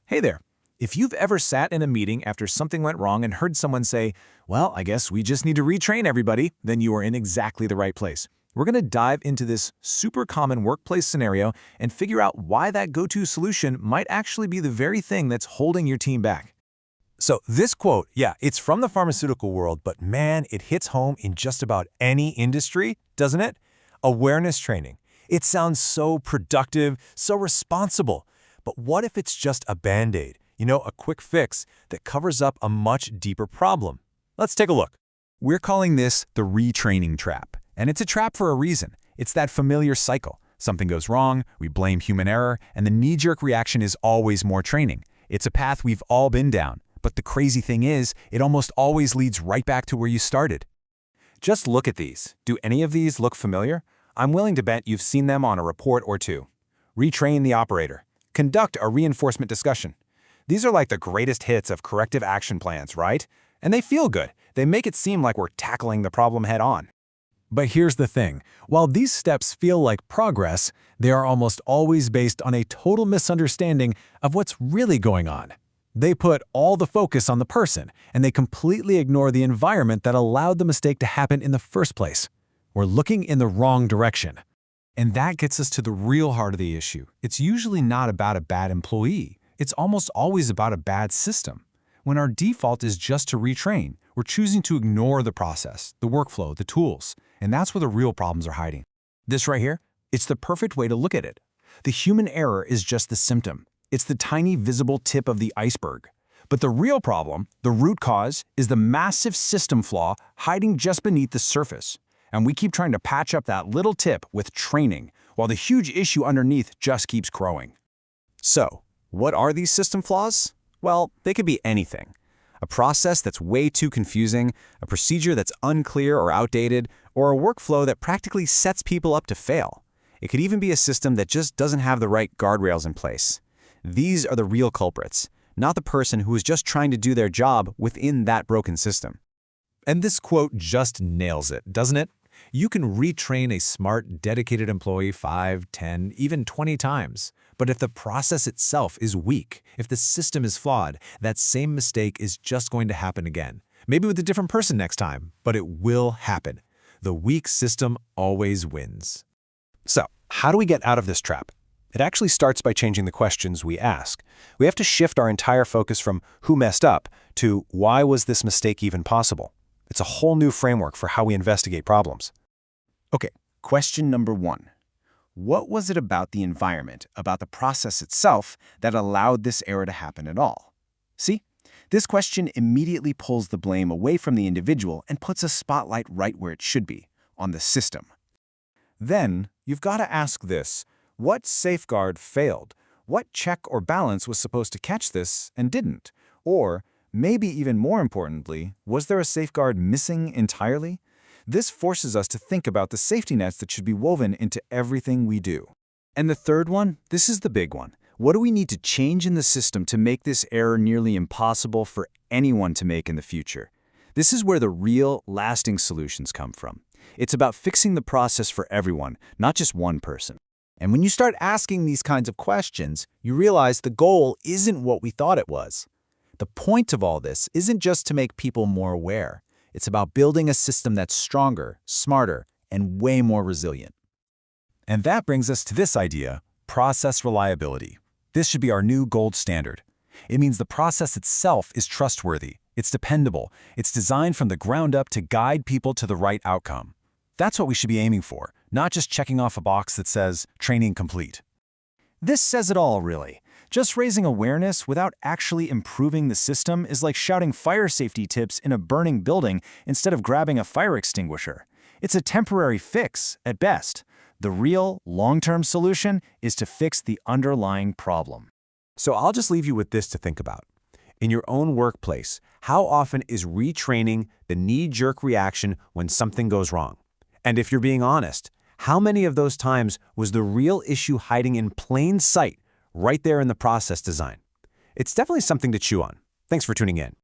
Hey there. If you've ever sat in a meeting after something went wrong and heard someone say, well, I guess we just need to retrain everybody, then you are in exactly the right place. We're going to dive into this super common workplace scenario and figure out why that go-to solution might actually be the very thing that's holding your team back. So this quote, it's from the pharmaceutical world, but man, it hits home in just about any industry, doesn't it? Awareness training. It sounds so productive, so responsible. But what if it's just a Band-Aid? A quick fix that covers up a much deeper problem. Let's take a look. We're calling this the retraining trap. And it's a trap for a reason. It's that familiar cycle. Something goes wrong, we blame human error, and the knee-jerk reaction is always more training. It's a path we've all been down. But the crazy thing is, it almost always leads right back to where you started. Just look at these. Do any of these look familiar? I'm willing to bet you've seen them on a report or two. Retrain the operator. Conduct a reinforcement discussion. These are like the greatest hits of corrective action plans, right? And they feel good. They make it seem like we're tackling the problem head on. But here's the thing. While these steps feel like progress, they are almost always based on a total misunderstanding of what's really going on. They put all the focus on the person, and they completely ignore the environment that allowed the mistake to happen in the first place. We're looking in the wrong direction. And that gets us to the real heart of the issue. It's usually not about a bad employee. It's almost always about a bad system. When our default is just to retrain, we're choosing to ignore the process, the workflow, the tools, and that's where the real problems are hiding. This right here, it's the perfect way to look at it. The human error is just the symptom. It's the tiny visible tip of the iceberg. But the real problem, the root cause, is the massive system flaw hiding just beneath the surface. And we keep trying to patch up that little tip with training, while the huge issue underneath just keeps growing. So, what are these system flaws? Well, they could be anything. A process that's way too confusing, a procedure that's unclear or outdated, or a workflow that practically sets people up to fail. It could even be a system that just doesn't have the right guardrails in place. These are the real culprits, not the person who is just trying to do their job within that broken system. And this quote just nails it, doesn't it? You can retrain a smart, dedicated employee 5, 10, even 20 times. But if the process itself is weak, if the system is flawed, that same mistake is just going to happen again. Maybe with a different person next time, but it will happen. The weak system always wins. So, how do we get out of this trap? It actually starts by changing the questions we ask. We have to shift our entire focus from who messed up to why was this mistake even possible? It's a whole new framework for how we investigate problems. Okay, question number 1. What was it about the environment, about the process itself, that allowed this error to happen at all? See, this question immediately pulls the blame away from the individual and puts a spotlight right where it should be, on the system. Then, you've got to ask this. What safeguard failed? What check or balance was supposed to catch this and didn't? Or, maybe even more importantly, was there a safeguard missing entirely? This forces us to think about the safety nets that should be woven into everything we do. And the third one, this is the big one. What do we need to change in the system to make this error nearly impossible for anyone to make in the future? This is where the real, lasting solutions come from. It's about fixing the process for everyone, not just one person. And when you start asking these kinds of questions, you realize the goal isn't what we thought it was. The point of all this isn't just to make people more aware. It's about building a system that's stronger, smarter, and way more resilient. And that brings us to this idea, process reliability. This should be our new gold standard. It means the process itself is trustworthy, it's dependable, it's designed from the ground up to guide people to the right outcome. That's what we should be aiming for, not just checking off a box that says, training complete. This says it all, really. Just raising awareness without actually improving the system is like shouting fire safety tips in a burning building instead of grabbing a fire extinguisher. It's a temporary fix, at best. The real, long-term solution is to fix the underlying problem. So I'll just leave you with this to think about. In your own workplace, how often is retraining the knee-jerk reaction when something goes wrong? And if you're being honest, how many of those times was the real issue hiding in plain sight right there in the process design? It's definitely something to chew on. Thanks for tuning in.